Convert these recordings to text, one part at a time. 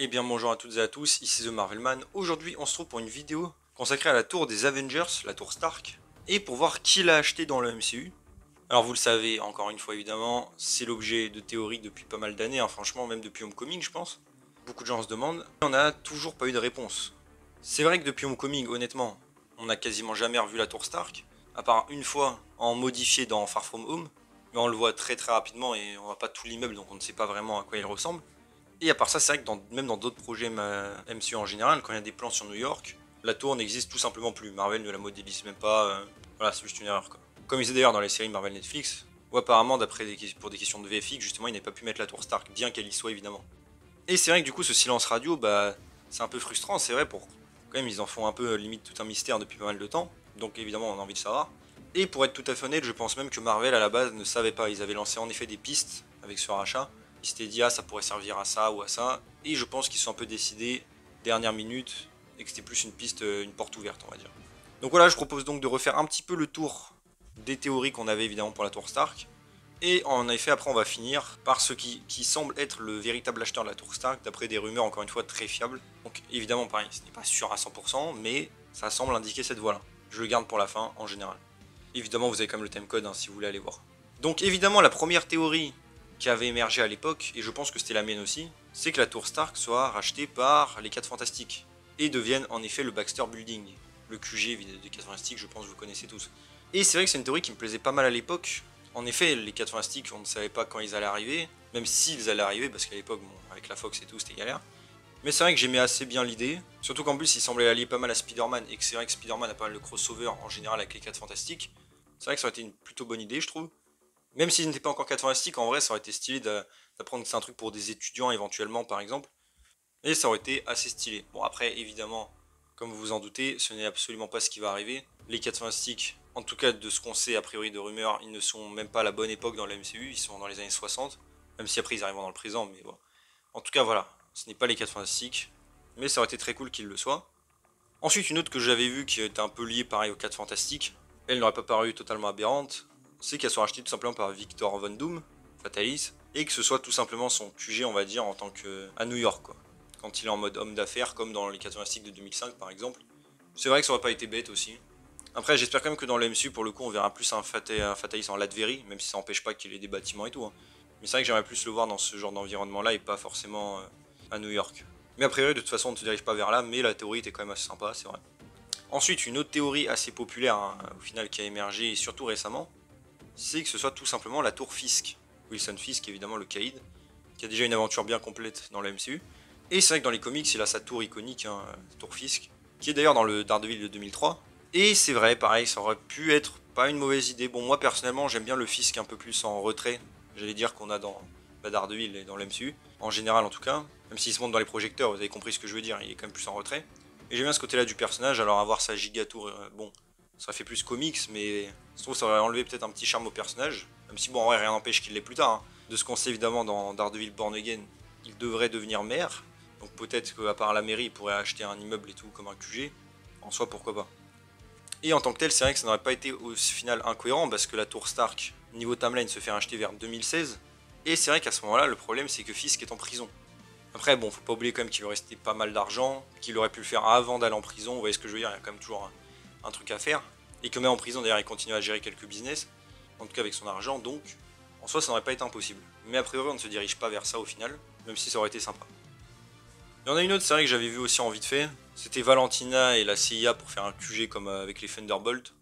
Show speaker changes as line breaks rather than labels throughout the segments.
Eh bien bonjour à toutes et à tous, ici The Marvelman. Aujourd'hui on se trouve pour une vidéo consacrée à la tour des Avengers, la tour Stark, et pour voir qui l'a acheté dans le MCU. Alors vous le savez, encore une fois évidemment, c'est l'objet de théories depuis pas mal d'années, franchement même depuis Homecoming je pense. Beaucoup de gens se demandent, et on n'a toujours pas eu de réponse. C'est vrai que depuis Homecoming, honnêtement, on n'a quasiment jamais revu la tour Stark, à part une fois en modifié dans Far From Home, mais on le voit très rapidement et on voit pas tout l'immeuble donc on ne sait pas vraiment à quoi il ressemble. Et à part ça, c'est vrai que même dans d'autres projets MCU en général, quand il y a des plans sur New York, la tour n'existe tout simplement plus. Marvel ne la modélise même pas. Voilà, c'est juste une erreur quoi. Comme ils disaient d'ailleurs dans les séries Marvel Netflix, où apparemment, pour des questions de VFX, justement, ils n'avaient pas pu mettre la tour Stark, bien qu'elle y soit évidemment. Et c'est vrai que du coup, ce silence radio, bah, c'est un peu frustrant, c'est vrai, quand même, ils en font un peu limite tout un mystère depuis pas mal de temps, donc évidemment, on a envie de savoir. Et pour être tout à fait honnête, je pense même que Marvel à la base ne savait pas. Ils avaient lancé en effet des pistes avec ce rachat. Ils s'étaient dit, ah, ça pourrait servir à ça ou à ça. Et je pense qu'ils sont un peu décidés, dernière minute, et que c'était plus une piste, une porte ouverte, on va dire. Donc voilà, je propose donc de refaire un petit peu le tour des théories qu'on avait évidemment pour la tour Stark. Et en effet, après, on va finir par ce qui semble être le véritable acheteur de la tour Stark, d'après des rumeurs encore une fois très fiables. Donc évidemment, pareil, ce n'est pas sûr à 100%, mais ça semble indiquer cette voie-là. Je le garde pour la fin en général. Évidemment, vous avez quand même le timecode si vous voulez aller voir. Donc évidemment, la première théorie qui avait émergé à l'époque, et je pense que c'était la mienne aussi, c'est que la tour Stark soit rachetée par les 4 Fantastiques, et devienne en effet le Baxter Building, le QG des 4 Fantastiques, je pense que vous connaissez tous. Et c'est vrai que c'est une théorie qui me plaisait pas mal à l'époque. En effet, les 4 Fantastiques, on ne savait pas quand ils allaient arriver, même s'ils allaient arriver, parce qu'à l'époque, bon, avec la Fox et tout, c'était galère. Mais c'est vrai que j'aimais assez bien l'idée, surtout qu'en plus il semblait allier pas mal à Spider-Man, et que c'est vrai que Spider-Man a pas mal de crossover en général avec les 4 Fantastiques. C'est vrai que ça aurait été une plutôt bonne idée, je trouve. Même s'ils n'étaient pas encore 4 Fantastiques, en vrai ça aurait été stylé d'apprendre que c'est un truc pour des étudiants éventuellement par exemple. Et ça aurait été assez stylé. Bon après évidemment, comme vous vous en doutez, ce n'est absolument pas ce qui va arriver. Les 4 Fantastiques, en tout cas de ce qu'on sait a priori de rumeurs, ils ne sont même pas à la bonne époque dans la MCU, ils sont dans les années 60. Même si après ils arrivent dans le présent, mais bon. En tout cas voilà, ce n'est pas les 4 Fantastiques, mais ça aurait été très cool qu'ils le soient. Ensuite, une autre que j'avais vue qui était un peu liée pareil aux 4 Fantastiques, elle n'aurait pas paru totalement aberrante, c'est qu'elle soit rachetée tout simplement par Victor Von Doom, Fatalis, et que ce soit tout simplement son QG, on va dire, en tant que à New York, quoi. Quand il est en mode homme d'affaires, comme dans les 4 Fantastiques de 2005 par exemple. C'est vrai que ça aurait pas été bête aussi. Après, j'espère quand même que dans le MCU, pour le coup, on verra plus un Fatalis en Latverie, même si ça n'empêche pas qu'il ait des bâtiments et tout. Mais c'est vrai que j'aimerais plus le voir dans ce genre d'environnement-là et pas forcément à New York. Mais a priori, de toute façon, on ne se dirige pas vers là, mais la théorie était quand même assez sympa, c'est vrai. Ensuite, une autre théorie assez populaire, au final, qui a émergé, et surtout récemment, c'est que ce soit tout simplement la tour Fisk. Wilson Fisk, évidemment, le Caïd, qui a déjà une aventure bien complète dans le MCU. Et c'est vrai que dans les comics, il a sa tour iconique, tour Fisk, qui est d'ailleurs dans le Daredevil de 2003. Et c'est vrai, pareil, ça aurait pu être pas une mauvaise idée. Bon, moi personnellement, j'aime bien le Fisk un peu plus en retrait. J'allais dire qu'on a dans Daredevil et dans l'MCU, en général en tout cas. Même s'il se montre dans les projecteurs, vous avez compris ce que je veux dire, il est quand même plus en retrait. Et j'aime bien ce côté-là du personnage, alors avoir sa gigatour, bon, ça fait plus comics, mais je trouve que ça aurait enlevé peut-être un petit charme au personnage. Même si bon, en vrai, rien n'empêche qu'il l'ait plus tard. De ce qu'on sait évidemment dans Daredevil Born Again, il devrait devenir maire. Donc peut-être qu'à part la mairie, il pourrait acheter un immeuble et tout comme un QG. En soi, pourquoi pas. Et en tant que tel, c'est vrai que ça n'aurait pas été au final incohérent parce que la tour Stark, niveau timeline, se fait racheter vers 2016. Et c'est vrai qu'à ce moment-là, le problème c'est que Fisk est en prison. Après, bon, faut pas oublier quand même qu'il lui restait pas mal d'argent, qu'il aurait pu le faire avant d'aller en prison, vous voyez ce que je veux dire, il y a quand même toujours un truc à faire. Et que même en prison, d'ailleurs, il continue à gérer quelques business, en tout cas avec son argent, donc en soi, ça n'aurait pas été impossible. Mais a priori, on ne se dirige pas vers ça au final, même si ça aurait été sympa. Il y en a une autre, c'est vrai que j'avais vu aussi en vite fait, c'était Valentina et la CIA pour faire un QG comme avec les Thunderbolts.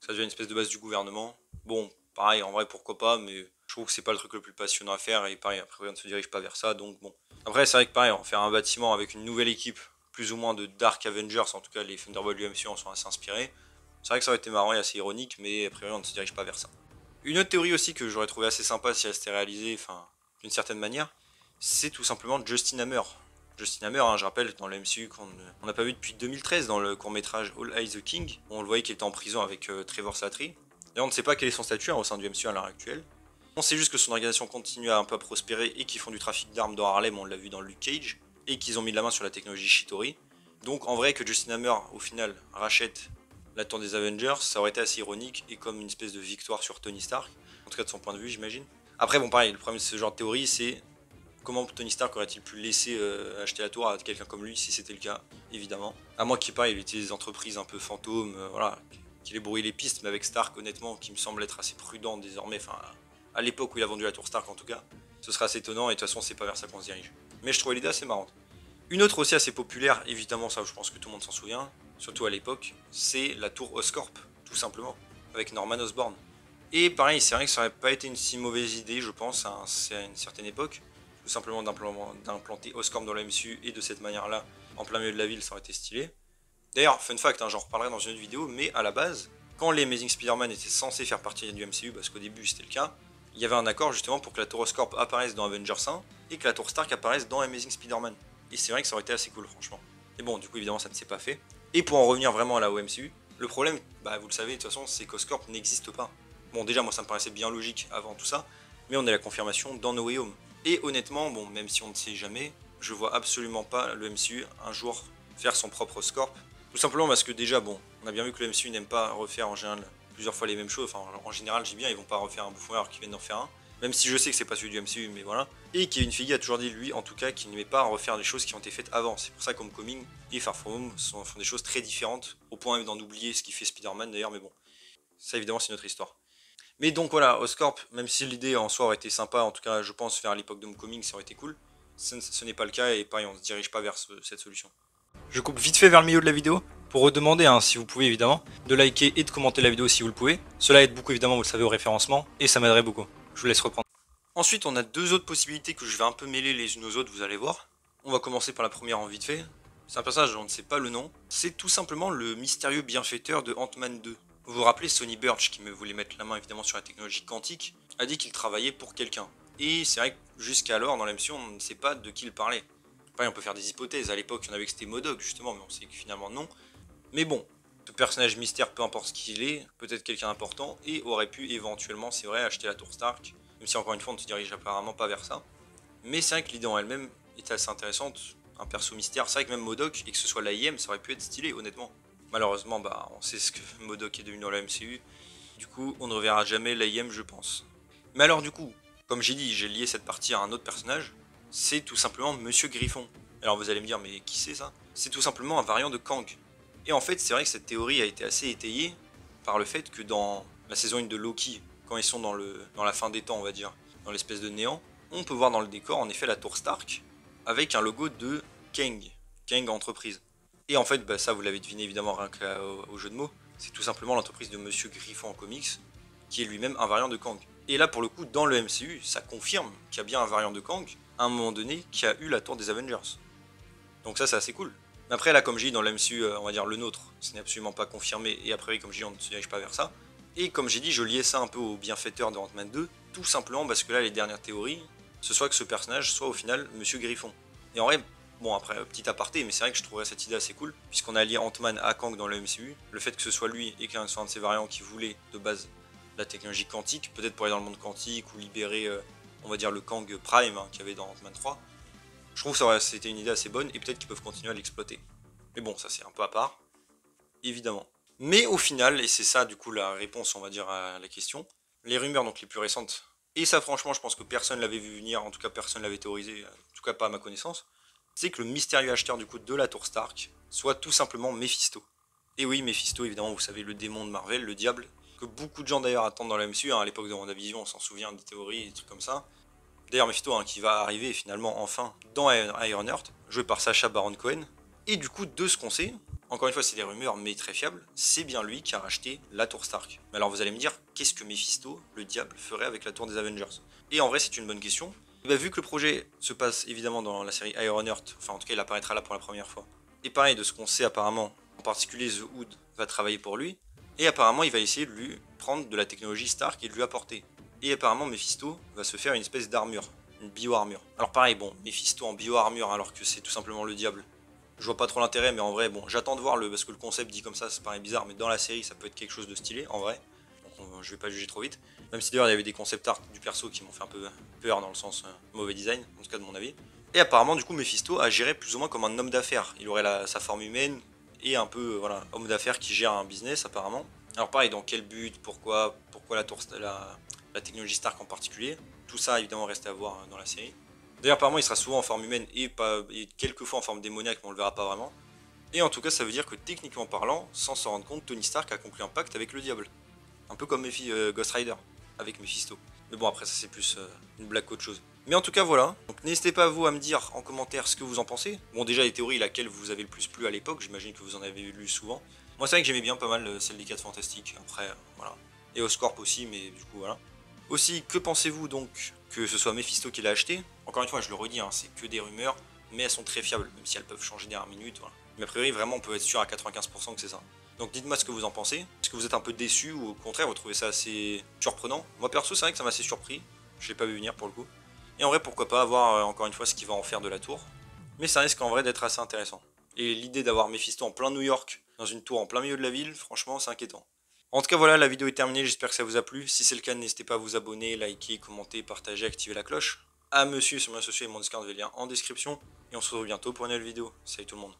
Ça devient une espèce de base du gouvernement. Bon, pareil, en vrai, pourquoi pas, mais je trouve que c'est pas le truc le plus passionnant à faire, et pareil, après, on ne se dirige pas vers ça, donc bon. Après, c'est vrai que pareil, on faire un bâtiment avec une nouvelle équipe, plus ou moins de Dark Avengers, en tout cas, les Thunderbolts du MCU en sont assez inspirés. C'est vrai que ça aurait été marrant et assez ironique, mais a priori, on ne se dirige pas vers ça. Une autre théorie aussi que j'aurais trouvé assez sympa si elle s'était réalisée, enfin, d'une certaine manière, c'est tout simplement Justin Hammer. Justin Hammer, je rappelle, dans le MCU qu'on n'a pas vu depuis 2013 dans le court-métrage All Eye the King, où on le voyait qu'il était en prison avec Trevor Slattery. Et on ne sait pas quel est son statut au sein du MCU à l'heure actuelle. On sait juste que son organisation continue à un peu prospérer et qu'ils font du trafic d'armes dans Harlem, on l'a vu dans Luke Cage, et qu'ils ont mis la main sur la technologie Shitori. Donc en vrai que Justin Hammer, au final, rachète la tour des Avengers, ça aurait été assez ironique et comme une espèce de victoire sur Tony Stark, en tout cas de son point de vue j'imagine. Après bon pareil, le problème de ce genre de théorie c'est Comment Tony Stark aurait-il pu laisser acheter la tour à quelqu'un comme lui si c'était le cas, évidemment. À moins qu'il pareil, il utilise des entreprises un peu fantômes, voilà, qu'il ait brouillé les pistes, mais avec Stark, honnêtement, qui me semble être assez prudent désormais, enfin, à l'époque où il a vendu la tour Stark en tout cas, ce serait assez étonnant et de toute façon, c'est pas vers ça qu'on se dirige. Mais je trouvais l'idée assez marrante. Une autre aussi assez populaire, évidemment, ça je pense que tout le monde s'en souvient, surtout à l'époque, c'est la tour Oscorp, tout simplement, avec Norman Osborn. Et pareil, c'est vrai que ça aurait pas été une si mauvaise idée, je pense, à une certaine époque, tout simplement d'implanter Oscorp dans la MCU et de cette manière-là, en plein milieu de la ville, ça aurait été stylé. D'ailleurs, fun fact, hein, j'en reparlerai dans une autre vidéo, mais à la base, quand les Amazing Spider-Man étaient censés faire partie du MCU, parce qu'au début c'était le cas, il y avait un accord justement pour que la tour Oscorp apparaisse dans Avengers 1 et que la tour Stark apparaisse dans Amazing Spider-Man. Et c'est vrai que ça aurait été assez cool, franchement. Et bon, du coup, évidemment, ça ne s'est pas fait. Et pour en revenir vraiment à la MCU, le problème, bah vous le savez, de toute façon, c'est qu'Oscorp n'existe pas. Bon, déjà, moi, ça me paraissait bien logique avant tout ça, mais on a la confirmation dans No Way Home. Et honnêtement, bon, même si on ne sait jamais, je vois absolument pas le MCU un jour faire son propre Oscorp. Tout simplement parce que déjà, bon, on a bien vu que le MCU n'aime pas refaire en général plusieurs fois les mêmes choses. Enfin, en général, j'ai bien, ils vont pas refaire un bouffon alors qu'ils viennent d'en faire un. Même si je sais que c'est pas celui du MCU, mais voilà. Et Kevin Feige a toujours dit, lui, en tout cas, qu'il n'aimait pas refaire des choses qui ont été faites avant. C'est pour ça qu'Homecoming et Far From Home font des choses très différentes, au point même d'en oublier ce qui fait Spider-Man d'ailleurs, mais bon. Ça, évidemment, c'est notre histoire. Mais donc voilà, Oscorp, même si l'idée en soi aurait été sympa, en tout cas, je pense, faire à l'époque d'Homecoming, ça aurait été cool. Ce n'est pas le cas, et pareil, on ne se dirige pas vers cette solution. Je coupe vite fait vers le milieu de la vidéo pour redemander, hein, si vous pouvez évidemment, de liker et de commenter la vidéo si vous le pouvez. Cela aide beaucoup évidemment, vous le savez, au référencement et ça m'aiderait beaucoup. Je vous laisse reprendre. Ensuite, on a deux autres possibilités que je vais un peu mêler les unes aux autres, vous allez voir. On va commencer par la première en vite fait. C'est un personnage dont on ne sait pas le nom. C'est tout simplement le mystérieux bienfaiteur de Ant-Man 2. Vous vous rappelez, Sonny Burch, qui me voulait mettre la main évidemment sur la technologie quantique, a dit qu'il travaillait pour quelqu'un. Et c'est vrai que jusqu'alors, dans la mission, on ne sait pas de qui il parlait. Pareil, on peut faire des hypothèses. À l'époque, il y en avait que c'était MODOK, justement, mais on sait que finalement non. Mais bon, ce personnage mystère, peu importe ce qu'il est, peut-être quelqu'un d'important, et aurait pu éventuellement, c'est vrai, acheter la tour Stark. Même si encore une fois, on ne se dirige apparemment pas vers ça. Mais c'est vrai que l'idée en elle-même est assez intéressante. Un perso mystère, c'est vrai que même MODOK, et que ce soit l'AIM, ça aurait pu être stylé, honnêtement. Malheureusement, bah, on sait ce que MODOK est devenu dans la MCU. Du coup, on ne reverra jamais l'AIM, je pense. Mais alors, du coup, comme j'ai dit, j'ai lié cette partie à un autre personnage. C'est tout simplement Monsieur Griffon. Alors vous allez me dire, mais qui c'est ça? C'est tout simplement un variant de Kang. Et en fait, c'est vrai que cette théorie a été assez étayée par le fait que dans la saison 1 de Loki, quand ils sont dans la fin des temps, on va dire, dans l'espèce de néant, on peut voir dans le décor en effet la tour Stark avec un logo de Kang Entreprise. Et en fait, bah, ça vous l'avez deviné évidemment rien qu'au jeu de mots, c'est tout simplement l'entreprise de Monsieur Griffon en comics, qui est lui-même un variant de Kang. Et là, pour le coup, dans le MCU, ça confirme qu'il y a bien un variant de Kang, à un moment donné, qui a eu la tour des Avengers. Donc ça, c'est assez cool. Mais après, là, comme j'ai dit, dans le MCU, on va dire le nôtre, ce n'est absolument pas confirmé, et après, comme j'ai dit, on ne se dirige pas vers ça. Et comme j'ai dit, je liais ça un peu au bienfaiteur de Ant-Man 2, tout simplement parce que là, les dernières théories, ce soit que ce personnage soit au final Monsieur Griffon. Et en vrai, bon, après, petit aparté, mais c'est vrai que je trouverais cette idée assez cool, puisqu'on a lié Ant-Man à Kang dans le MCU, le fait que ce soit lui et qu'un soit un de ses variants qui voulait, de base, la technologie quantique, peut-être pour aller dans le monde quantique ou libérer, on va dire, le Kang Prime qu'il y avait dans Ant-Man 3. Je trouve que c'était une idée assez bonne et peut-être qu'ils peuvent continuer à l'exploiter. Mais bon, ça c'est un peu à part, évidemment. Mais au final, et c'est ça du coup la réponse on va dire à la question, les rumeurs donc les plus récentes, et ça franchement je pense que personne l'avait vu venir, en tout cas personne l'avait théorisé, en tout cas pas à ma connaissance, c'est que le mystérieux acheteur du coup de la tour Stark soit tout simplement Mephisto. Et oui, Mephisto évidemment vous savez le démon de Marvel, le diable, que beaucoup de gens d'ailleurs attendent dans la MCU, hein, à l'époque de WandaVision on s'en souvient des théories et des trucs comme ça. D'ailleurs Mephisto hein, qui va arriver finalement enfin dans Ironheart, joué par Sacha Baron Cohen. Et du coup de ce qu'on sait, encore une fois c'est des rumeurs mais très fiables, c'est bien lui qui a racheté la tour Stark. Mais alors vous allez me dire, qu'est-ce que Mephisto, le diable, ferait avec la tour des Avengers? Et en vrai c'est une bonne question. Et bah, vu que le projet se passe évidemment dans la série Ironheart, enfin en tout cas il apparaîtra là pour la première fois. Et pareil de ce qu'on sait apparemment, en particulier The Hood va travailler pour lui. Et apparemment il va essayer de lui prendre de la technologie Stark et de lui apporter. Et apparemment Mephisto va se faire une espèce d'armure, une bio-armure. Alors pareil, bon, Mephisto en bio-armure alors que c'est tout simplement le diable. Je vois pas trop l'intérêt, mais en vrai, bon, j'attends de voir parce que le concept dit comme ça paraît bizarre, mais dans la série ça peut être quelque chose de stylé, en vrai. Donc je vais pas juger trop vite. Même si d'ailleurs il y avait des concept art du perso qui m'ont fait un peu peur dans le sens mauvais design, en tout cas de mon avis. Et apparemment du coup Mephisto agirait plus ou moins comme un homme d'affaires. Il aurait sa forme humaine et un peu, voilà, homme d'affaires qui gère un business apparemment. Alors pareil, dans quel but, pourquoi la technologie Stark en particulier, tout ça évidemment reste à voir dans la série. D'ailleurs, apparemment, il sera souvent en forme humaine et quelques fois en forme démoniaque, mais on le verra pas vraiment. Et en tout cas, ça veut dire que techniquement parlant, sans s'en rendre compte, Tony Stark a conclu un pacte avec le diable. Un peu comme Ghost Rider, avec Mephisto. Mais bon, après, ça c'est plus une blague qu'autre chose. Mais en tout cas, voilà. Donc n'hésitez pas vous à me dire en commentaire ce que vous en pensez. Bon, déjà, les théories, laquelle vous avez le plus plu à l'époque, j'imagine que vous en avez lu souvent. Moi, c'est vrai que j'aimais bien pas mal celle des 4 Fantastiques. Après, voilà. Et Oscorp aussi, mais du coup, voilà. Aussi, que pensez-vous donc que ce soit Mephisto qui l'a acheté? Encore une fois, je le redis, hein, c'est que des rumeurs, mais elles sont très fiables, même si elles peuvent changer dernière minute. Voilà. Mais a priori, vraiment, on peut être sûr à 95% que c'est ça. Donc dites-moi ce que vous en pensez. Est-ce que vous êtes un peu déçu ou au contraire, vous trouvez ça assez surprenant? Moi perso, c'est vrai que ça m'a assez surpris. Je l'ai pas vu venir pour le coup. Et en vrai, pourquoi pas voir encore une fois ce qu'il va en faire de la tour. Mais ça risque en vrai d'être assez intéressant. Et l'idée d'avoir Mephisto en plein New York, dans une tour en plein milieu de la ville, franchement, c'est inquiétant. En tout cas, voilà, la vidéo est terminée, j'espère que ça vous a plu. Si c'est le cas, n'hésitez pas à vous abonner, liker, commenter, partager, activer la cloche. À me suivre sur mes réseaux sociaux et mon Discord, le lien en description. Et on se retrouve bientôt pour une nouvelle vidéo. Salut tout le monde.